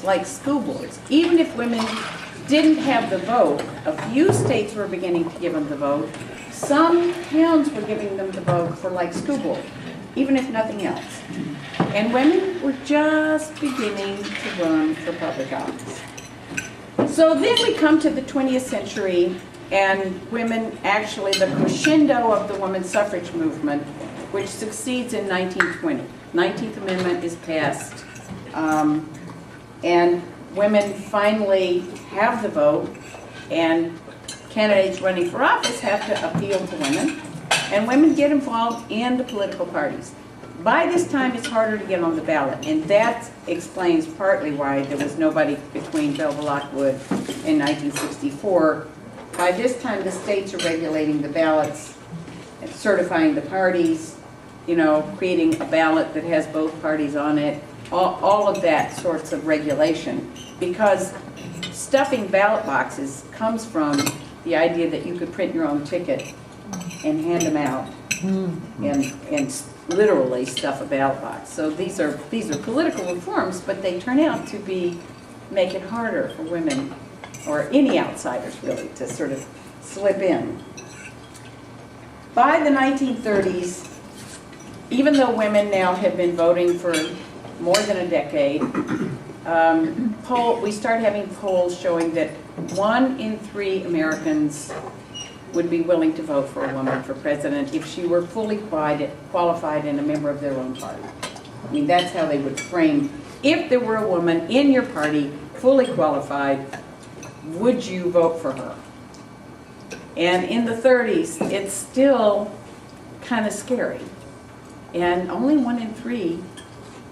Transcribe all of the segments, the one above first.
like school boards. Even if women didn't have the vote, a few states were beginning to give them the vote. Some towns were giving them the vote for like school board, even if nothing else. And women were just beginning to run for public office. So then we come to the 20th century, and women, actually the crescendo of the women's suffrage movement, which succeeds in 1920. 19th Amendment is passed, and women finally have the vote, and candidates running for office have to appeal to women, and women get involved in the political parties. By this time, it's harder to get on the ballot, and that explains partly why there was nobody between Belva Lockwood in 1964. By this time, the states are regulating the ballots, and certifying the parties, you know, creating a ballot that has both parties on it, all of that sorts of regulation, because stuffing ballot boxes comes from the idea that you could print your own ticket and hand them out and literally stuff a ballot box. So these are political reforms, but they turn out to make it harder for women or any outsiders really to sort of slip in. By the 1930s, even though women now have been voting for more than a decade, we start having polls showing that 1 in 3 Americans would be willing to vote for a woman for president if she were fully qualified and a member of their own party. I mean, that's how they would frame, if there were a woman in your party, fully qualified, would you vote for her? And in the 30s, it's still kind of scary. And only 1 in 3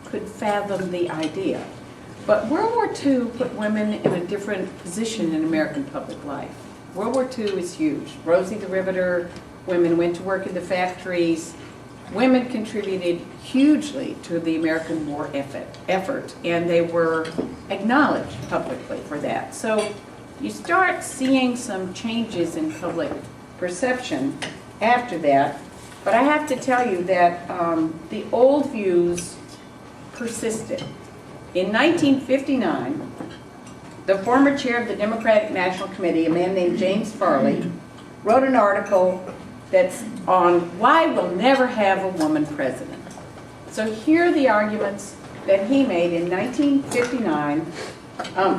could fathom the idea. But World War II put women in a different position in American public life. World War II is huge. Rosie the Riveter, women went to work in the factories. Women contributed hugely to the American war effort, and they were acknowledged publicly for that. So you start seeing some changes in public perception after that, but I have to tell you that the old views persisted. In 1959, the former chair of the Democratic National Committee, a man named James Farley, wrote an article that's on why we'll never have a woman president. So here are the arguments that he made in 1959.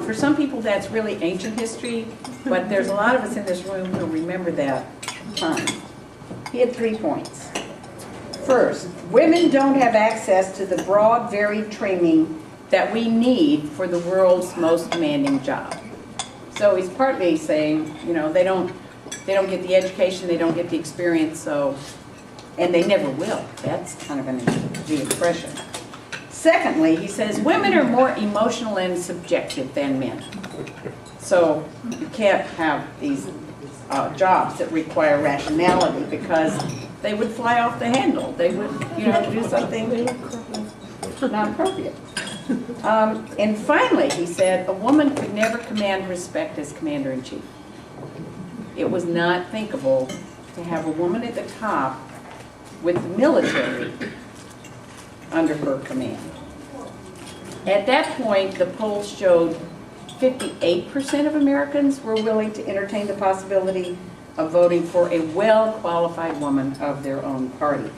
For some people that's really ancient history, but there's a lot of us in this room who remember that time. He had 3 points. First, women don't have access to the broad, varied training that we need for the world's most demanding job. So he's partly saying, you know, they don't get the education, they don't get the experience, so, and they never will. That's kind of the expression. Secondly, he says women are more emotional and subjective than men. So you can't have these jobs that require rationality because they would fly off the handle. They would, you know, do something not appropriate. And finally, he said, a woman could never command respect as commander-in-chief. It was not thinkable to have a woman at the top with the military under her command. At that point, the polls showed 58% of Americans were willing to entertain the possibility of voting for a well-qualified woman of their own party.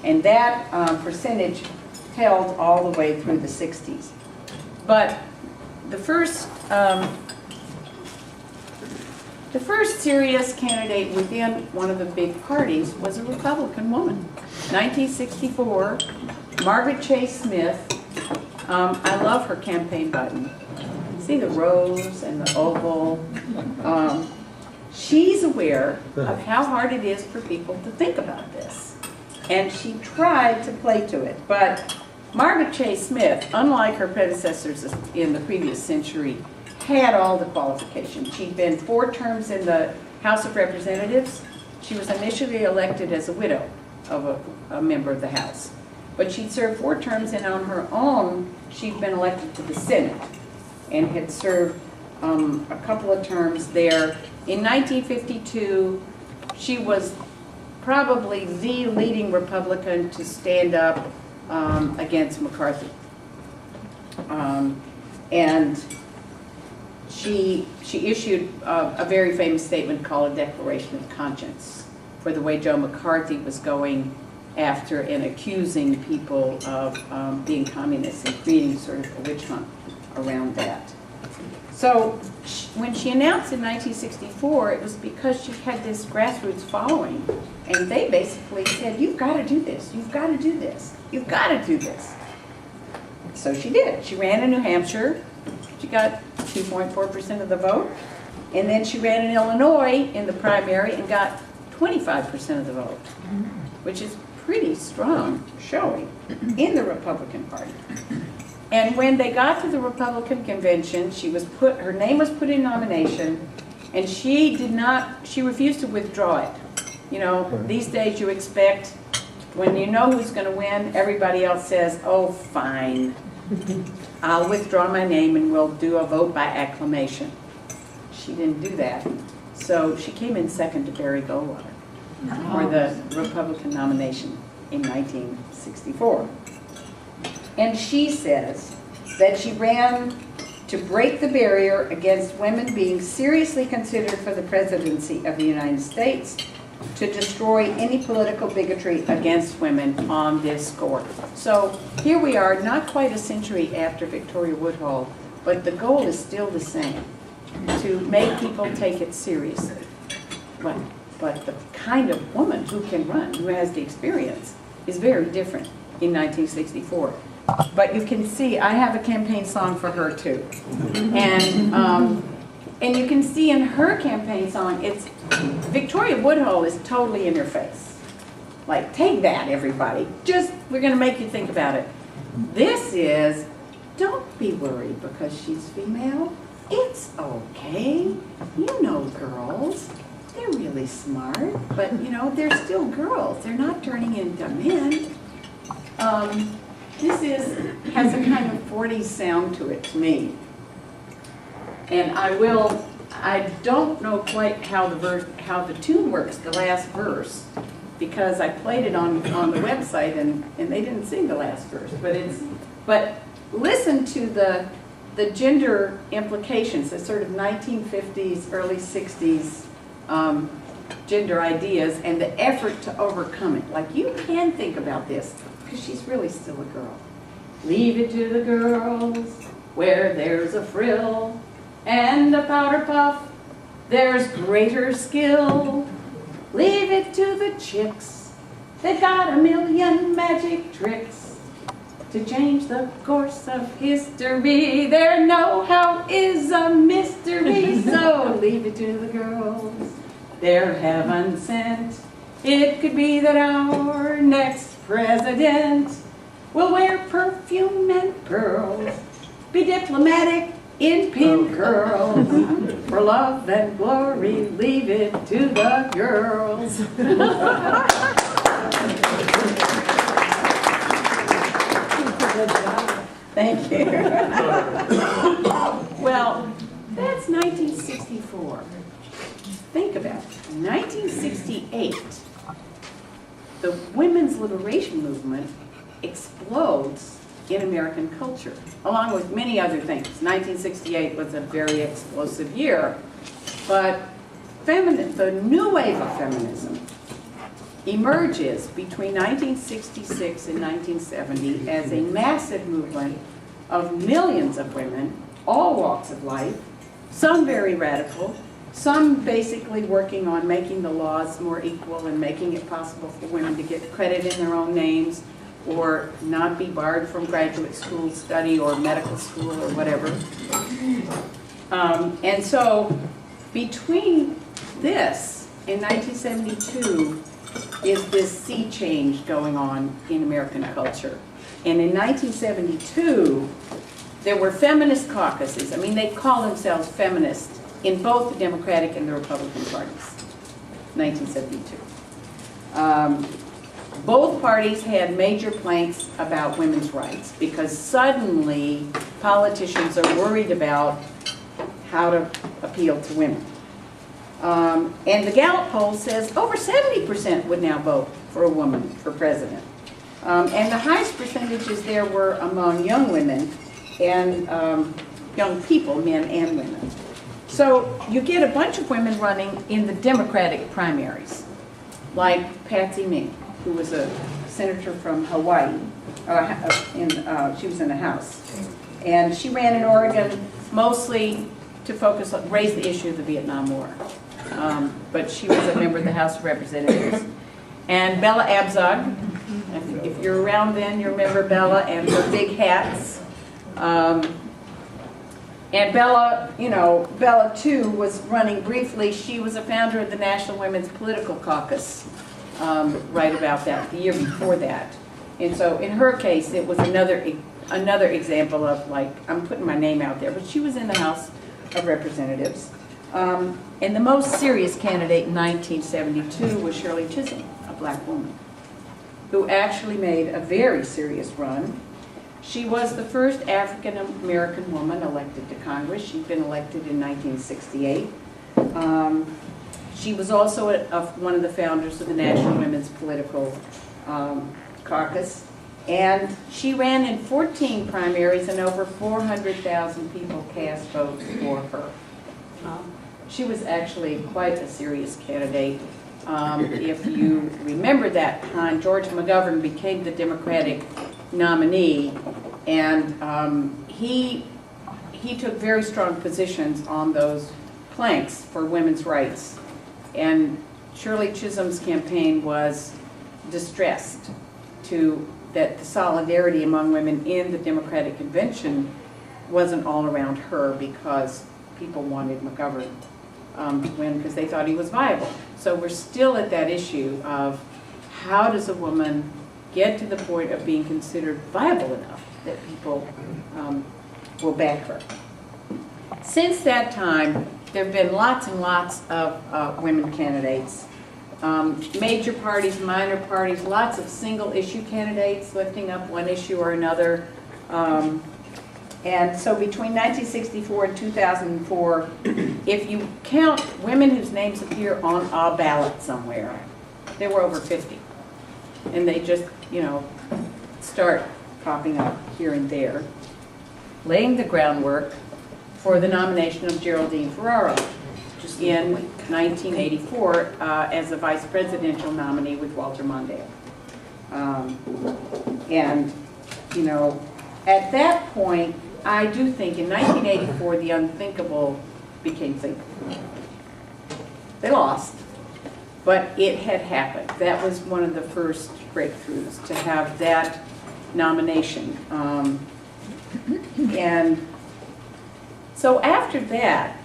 And that percentage held all the way through the 60s. But the first serious candidate within one of the big parties was a Republican woman. 1964, Margaret Chase Smith. I love her campaign button. See the rose and the oval. She's aware of how hard it is for people to think about this. And she tried to play to it. But Margaret Chase Smith, unlike her predecessors in the previous century, had all the qualifications. She'd been 4 terms in the House of Representatives. She was initially elected as a widow of a member of the House. But she'd served 4 terms, and on her own, she'd been elected to the Senate and had served a couple of terms there. In 1952, she was probably the leading Republican to stand up against McCarthy. And she issued a very famous statement called a Declaration of Conscience for the way Joe McCarthy was going after and accusing people of being communists and creating sort of a witch hunt around that. So when she announced in 1964, it was because she had this grassroots following, and they basically said, you've got to do this, you've got to do this, you've got to do this. So she did. She ran in New Hampshire. She got 2.4% of the vote. And then she ran in Illinois in the primary and got 25% of the vote, which is pretty strong showing in the Republican Party. And when they got to the Republican convention, her name was put in nomination, and she refused to withdraw it. You know, these days you expect, when you know who's going to win, everybody else says, oh, fine, I'll withdraw my name and we'll do a vote by acclamation. She didn't do that. So she came in second to Barry Goldwater for the Republican nomination in 1964. And she says that she ran to break the barrier against women being seriously considered for the presidency of the United States, to destroy any political bigotry against women on this score. So here we are, not quite a century after Victoria Woodhull, but the goal is still the same, to make people take it seriously. But the kind of woman who can run, who has the experience, is very different in 1964. But you can see, I have a campaign song for her too. And you can see in her campaign song, Victoria Woodhull is totally in your face. Like, take that, everybody. We're going to make you think about it. This is, don't be worried because she's female. It's okay. You know girls. They're really smart, but you know, they're still girls. They're not turning into men. This has a kind of 40s sound to it to me. And I don't know quite how the tune works, the last verse, because I played it on the website and they didn't sing the last verse. But listen to the gender implications, the sort of 1950s, early 60s gender ideas and the effort to overcome it. Like, you can think about this because she's really still a girl. Leave it to the girls where there's a frill and a powder puff, there's greater skill. Leave it to the chicks, they've got a million magic tricks to change the course of history. Their know-how is a mystery, so leave it to the girls, they're heaven sent. It could be that our next president will wear perfume and pearls, be diplomatic in pink curls. For love and glory, leave it to the girls. Thank you. Well, that's 1964. Think about it. 1968, the women's liberation movement explodes in American culture, along with many other things. 1968 was a very explosive year, but the new wave of feminism emerges between 1966 and 1970 as a massive movement of millions of women, all walks of life, some very radical, some basically working on making the laws more equal and making it possible for women to get credit in their own names or not be barred from graduate school study or medical school or whatever. And so between this and 1972 is this sea change going on in American culture. And in 1972, there were feminist caucuses. I mean, they call themselves feminists in both the Democratic and the Republican parties, 1972. Both parties had major planks about women's rights because suddenly politicians are worried about how to appeal to women. And the Gallup poll says over 70% would now vote for a woman for president. And the highest percentages there were among young women. And young people, men and women. So you get a bunch of women running in the Democratic primaries, like Patsy Mink, who was a senator from Hawaii. She was in the House. And she ran in Oregon mostly to focus on, raise the issue of the Vietnam War. But she was a member of the House of Representatives. And Bella Abzug, if you're around then, you remember Bella and her big hats. And Bella, Bella too was running briefly. She was a founder of the National Women's Political Caucus right about that, the year before that. And so in her case, it was another example of, like, I'm putting my name out there, but she was in the House of Representatives. And the most serious candidate in 1972 was Shirley Chisholm, a black woman, who actually made a very serious run. She was the first African-American woman elected to Congress. She'd been elected in 1968. She was also one of the founders of the National Women's Political Caucus. And she ran in 14 primaries, and over 400,000 people cast votes for her. She was actually quite a serious candidate. If you remember that time, George McGovern became the Democratic nominee, and he took very strong positions on those planks for women's rights. And Shirley Chisholm's campaign was distressed that the solidarity among women in the Democratic Convention wasn't all around her, because people wanted McGovern to win because they thought he was viable. So we're still at that issue of how does a woman get to the point of being considered viable enough that people will back her. Since that time, there have been lots and lots of women candidates. Major parties, minor parties, lots of single-issue candidates lifting up one issue or another. And so between 1964 and 2004, if you count women whose names appear on a ballot somewhere, there were over 50. And they just, start popping up here and there, laying the groundwork for the nomination of Geraldine Ferraro in 1984 as a vice presidential nominee with Walter Mondale. At that point, I do think in 1984 the unthinkable became thinkable. They lost, but it had happened. That was one of the first breakthroughs, to have that nomination. And so after that,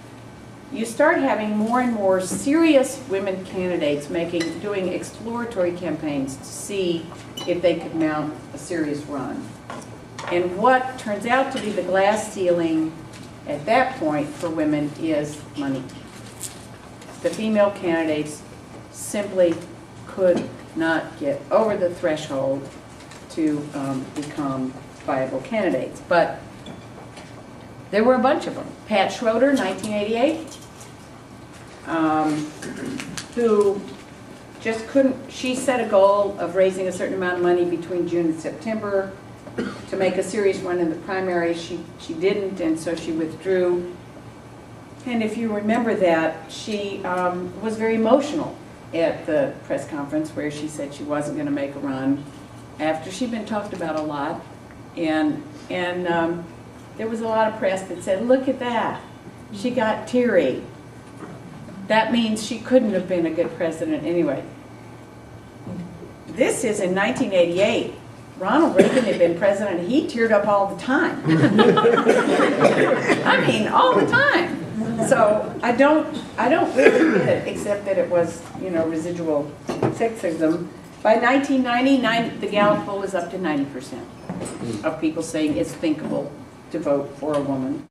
you start having more and more serious women candidates doing exploratory campaigns to see if they could mount a serious run. And what turns out to be the glass ceiling at that point for women is money. The female candidates simply could not get over the threshold to become viable candidates. But there were a bunch of them. Pat Schroeder, 1988, who just couldn't, she set a goal of raising a certain amount of money between June and September to make a serious run in the primary. She didn't, and so she withdrew. And if you remember that, she was very emotional at the press conference where she said she wasn't going to make a run after she'd been talked about a lot. And there was a lot of press that said, look at that, she got teary. That means she couldn't have been a good president anyway. This is in 1988. Ronald Reagan had been president, he teared up all the time. I mean, all the time. So I don't really get it, except that it was, residual sexism. By 1990, the Gallup poll is up to 90% of people saying it's thinkable to vote for a woman.